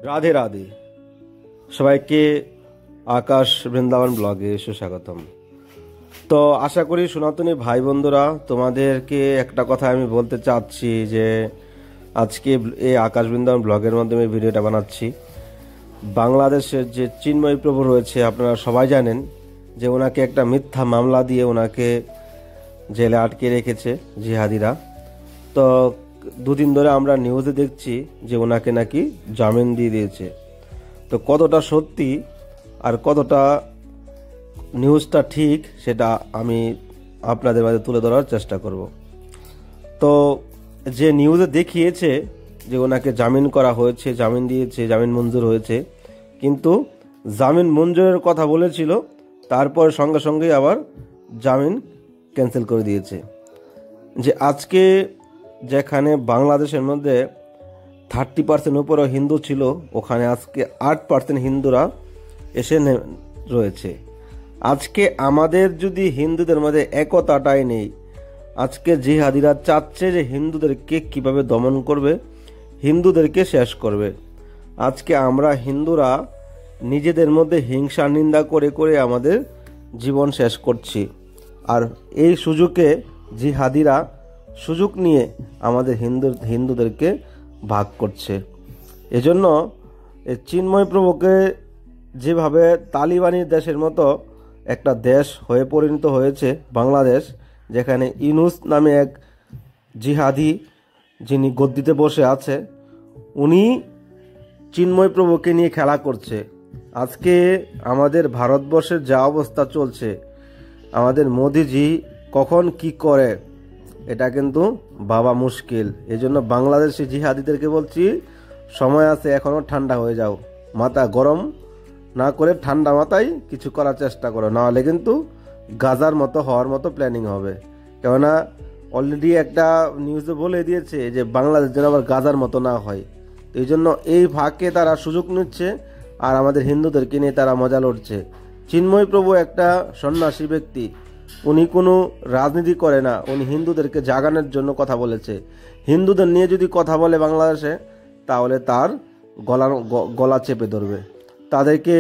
রাধে রাধে সবাইকে আকাশ বৃন্দাবন ব্লগে সুস্বাগতম। তো আশা করি সনাতনী ভাই বন্ধুরা, তোমাদেরকে একটা কথা আমি বলতে চাচ্ছি যে আজকে এই আকাশ বৃন্দাবন ব্লগের মাধ্যমে ভিডিওটা বানাচ্ছি। বাংলাদেশের যে চিন্ময় প্রভু রয়েছে, আপনারা সবাই জানেন যে ওনাকে একটা মিথ্যা মামলা দিয়ে ওনাকে জেলে আটকে রেখেছে জিহাদিরা। তো দুদিন ধরে আমরা নিউজে দেখছি যে ওনাকে নাকি জামিন দিয়ে দিয়েছে। তো কতটা সত্যি আর কতটা নিউজটা ঠিক সেটা আমি আপনাদের মাঝে তুলে ধরার চেষ্টা করব। তো যে নিউজে দেখিয়েছে যে ওনাকে জামিন করা হয়েছে, জামিন দিয়েছে, জামিন মঞ্জুর হয়েছে, কিন্তু জামিন মঞ্জুরের কথা বলেছিল, তারপর সঙ্গে সঙ্গেই আবার জামিন ক্যান্সেল করে দিয়েছে। যে আজকে যেখানে বাংলাদেশের মধ্যে 30% উপরও হিন্দু ছিল, ওখানে আজকে 8% হিন্দুরা এসে রয়েছে। আজকে আমাদের যদি হিন্দুদের মধ্যে একতাটাই নেই, আজকে জিহাদিরা চাচ্ছে যে হিন্দুদেরকে কিভাবে দমন করবে, হিন্দুদেরকে শেষ করবে। আজকে আমরা হিন্দুরা নিজেদের মধ্যে হিংসা নিন্দা করে করে আমাদের জীবন শেষ করছি, আর এই সুযোগে জিহাদিরা সুযোগ নিয়ে আমাদের হিন্দুদেরকে ভাগ করছে। এজন্য এই চিন্ময় প্রভুকে যেভাবে তালিবানির দেশের মতো একটা দেশ হয়ে পরিণত হয়েছে বাংলাদেশ, যেখানে ইউনুস নামে এক জিহাদি যিনি গদ্দিতে বসে আছে, উনি চিন্ময় প্রভুকে নিয়ে খেলা করছে। আজকে আমাদের ভারতবর্ষের যা অবস্থা চলছে, আমাদের মোদিজি কখন কি করে এটা কিন্তু ভাবা মুশকিল। এই জন্য বাংলাদেশি জিহাদিদেরকে বলছি, সময় আছে, এখনও ঠান্ডা হয়ে যাও, মাথা গরম না করে ঠান্ডা মাথায় কিছু করার চেষ্টা করো, নাহলে কিন্তু গাজার মতো হওয়ার মতো প্ল্যানিং হবে। কেননা অলরেডি একটা নিউজে বলে দিয়েছে যে বাংলাদেশ যেন আবার গাজার মতো না হয়। তো এই জন্য এই ফাঁকে তারা সুযোগ নিচ্ছে আর আমাদের হিন্দুদেরকে নিয়ে তারা মজা লড়ছে। চিন্ময় প্রভু একটা সন্ন্যাসী ব্যক্তি, উনি কোনো রাজনীতি করে না, উনি হিন্দুদেরকে জাগানোর জন্য কথা বলেছে। হিন্দুদের নিয়ে যদি কথা বলে বাংলাদেশে, তাহলে তার গলা চেপে ধরবে, তাদেরকে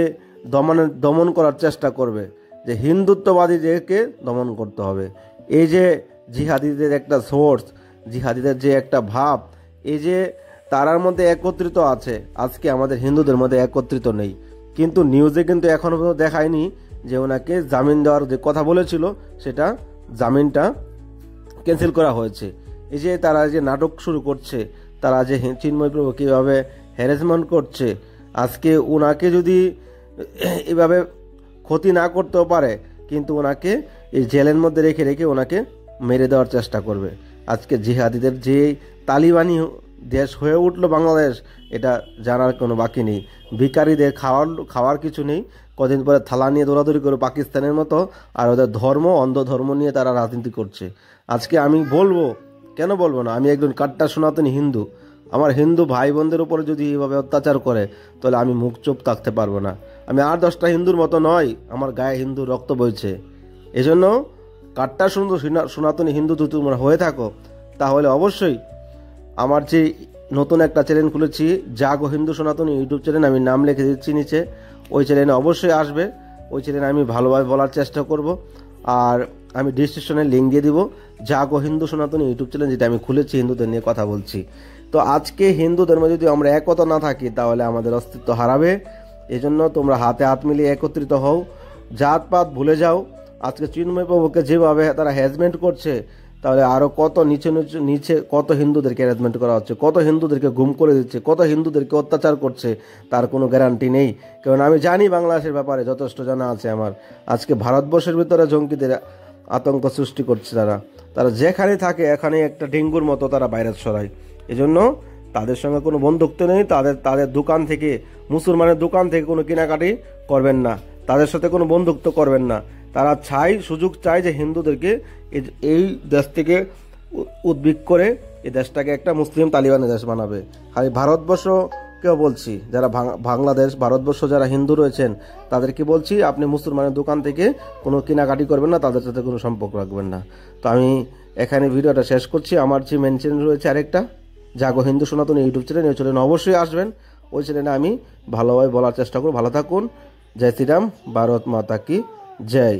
দমন করার চেষ্টা করবে, যে হিন্দুত্ববাদীদেরকে দমন করতে হবে। এই যে জিহাদিদের একটা সোর্স, জিহাদিদের যে একটা ভাব, এই যে তারার মধ্যে একত্রিত আছে, আজকে আমাদের হিন্দুদের মধ্যে একত্রিত নেই। কিন্তু নিউজে কিন্তু এখনো পর্যন্ত দেখায়নি যে ওনাকে জামিন দেওয়ার যে কথা বলেছিল, সেটা জামিনটা ক্যান্সেল করা হয়েছে। এই যে তারা যে নাটক শুরু করছে, তারা যে চিন্ময় প্রভু কীভাবে হ্যারাসমেন্ট করছে, আজকে ওনাকে যদি এভাবে ক্ষতি না করতেও পারে, কিন্তু ওনাকে এই জেলের মধ্যে রেখে রেখে ওনাকে মেরে দেওয়ার চেষ্টা করবে। আজকে জিহাদিদের যে তালিবানি দেশ হয়ে উঠলো বাংলাদেশ, এটা জানার কোনো বাকি নেই। ভিখারিদের খাওয়ার কিছু নেই, কদিন পরে থালা নিয়ে দৌড়াদৌড়ি করে পাকিস্তানের মতো, আর ওদের ধর্ম, অন্ধ ধর্ম নিয়ে তারা রাজনীতি করছে। আজকে আমি বলবো, কেন বলবো না, আমি একজন কাট্টা সনাতনী হিন্দু, আমার হিন্দু ভাই বোনদের উপরে যদি এইভাবে অত্যাচার করে, তাহলে আমি মুখ চুপ থাকতে পারবো না। আমি আর 10টা হিন্দুর মতো নয়, আমার গায়ে হিন্দু রক্ত বইছে। এজন্য কাট্টা সুন্দর সনাতনী হিন্দু যদি তোমরা হয়ে থাকো, তাহলে অবশ্যই আমার যে নতুন একটা চ্যানেল খুলেছি, জাগো হিন্দু সনাতনী ইউটিউব চ্যানেল, আমি নাম লিখে দিচ্ছি নিচে, ওই চ্যানেলে অবশ্যই আসবে। ওই চ্যানেলে আমি ভালোভাবে বলার চেষ্টা করব, আর আমি ডিসক্রিপশনে লিঙ্ক দিয়ে দিব জাগো হিন্দু সনাতনী ইউটিউব চ্যানেল, যেটা আমি খুলেছি, হিন্দুদের নিয়ে কথা বলছি। তো আজকে হিন্দু ধর্মে যদি আমরা একতা না থাকি, তাহলে আমাদের অস্তিত্ব হারাবে। এই জন্য তোমরা হাতে হাত মিলিয়ে একত্রিত হও, জাতপাত ভুলে যাও। আজকে চিন্ময় প্রভুকে যেভাবে তারা হ্যারাসমেন্ট করছে, তাহলে আরও কত নিচে কত হিন্দুদেরকে হ্যারাসমেন্ট করা হচ্ছে, কত হিন্দুদেরকে গুম করে দিচ্ছে, কত হিন্দুদেরকে অত্যাচার করছে, তার কোনো গ্যারান্টি নেই। কারণ আমি জানি বাংলাদেশের ব্যাপারে যথেষ্ট জানা আছে আমার। আজকে ভারতবর্ষের ভিতরে জঙ্গিদের আতঙ্ক সৃষ্টি করছে তারা যেখানে থাকে এখানে একটা ডেঙ্গুর মতো তারা ভাইরাস ছড়ায়। এজন্য তাদের সঙ্গে কোনো বন্ধুত্ব নেই, তাদের দোকান থেকে, মুসলমানের দোকান থেকে কোনো কেনাকাটি করবেন না, তাদের সাথে কোনো বন্ধুত্ব করবেন না। তারা সুযোগ চায় যে হিন্দুদেরকে এই দেশ থেকে উদ্ভিদ করে এই দেশটাকে একটা মুসলিম তালিবানের দেশ বানাবে। খালি ভারতবর্ষকেও বলছি, যারা বাংলাদেশ ভারতবর্ষ যারা হিন্দু রয়েছেন, তাদেরকে বলছি, আপনি মুসলমানের দোকান থেকে কোনো কেনাকাটি করবেন না, তাদের সাথে কোনো সম্পর্ক রাখবেন না। তো আমি এখানে ভিডিওটা শেষ করছি। আমার যে মেন চ্যানেল রয়েছে আরেকটা, জাগো হিন্দু সনাতনী ইউটিউব চ্যানেল, এই চ্যানেলে অবশ্যই আসবেন, ওই চ্যানেলে আমি ভালোভাবে বলার চেষ্টা করব। ভালো থাকুন। জয় শ্রীরাম, ভারত মাতা কি জয়।